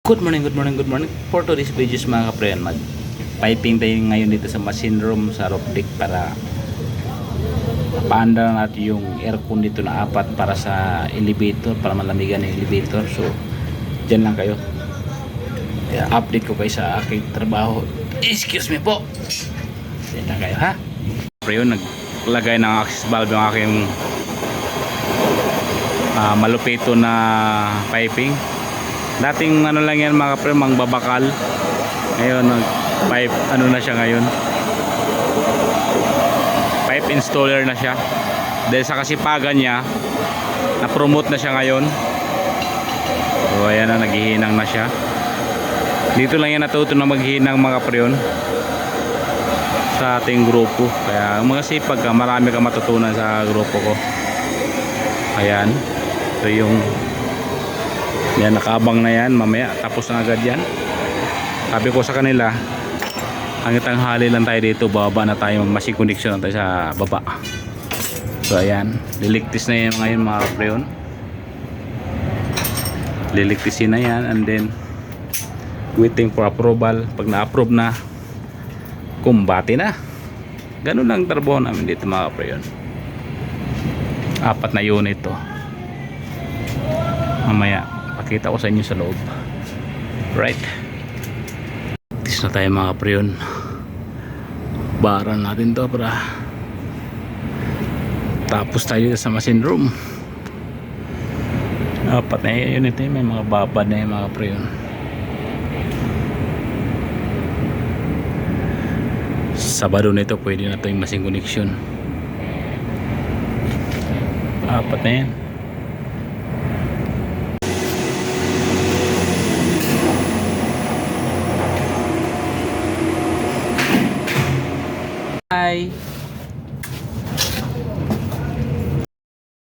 Good morning, good morning, good morning. For today's videos mga kaprayan, mag-piping tayo ngayon dito sa machine room sa roof deck para paanda natin yung aircon dito na apat para sa elevator, para malamigan yung elevator. So, dyan lang kayo. Update ko kayo sa aking trabaho. Excuse me po. Dyan lang kayo ha. Kaprayan, naglagay ng access valve yung aking malupito na piping. Dating ano lang yan mga kapre, mangbabakal. Ngayon pipe ano na siya ngayon, pipe installer na siya dahil sa kasipagan niya, na promote na siya ngayon. So ayan na, naghihinang na siya. Dito lang yan natuto na maghinang mga kapre yun, sa ating grupo. Kaya mga sipag ka, marami ka matutunan sa grupo ko. Ayan, so yung yan, nakaabang na yan, mamaya tapos na agad yan. Sabi ko sa kanila, hanggang tanghali lang tayo dito, bababa na tayo, machine connection na tayo sa baba. So ayan, liligtis na yan ngayon mga kapreon. Liligtisin na yan, and then waiting for approval. Pag na-approve na, kumbati na. Ganun lang trabaho namin dito mga kapreon. 4 na unit to. Mamaya pakita ko sa inyo sa loob. Right, tis na tayo mga kapreon. Baran natin to para tapos tayo sa machine room. 4 na yun ito, may mga babad na yung mga kapreon. Sabado na ito pwede na ito yung machine connection. 4 na yan. Hi.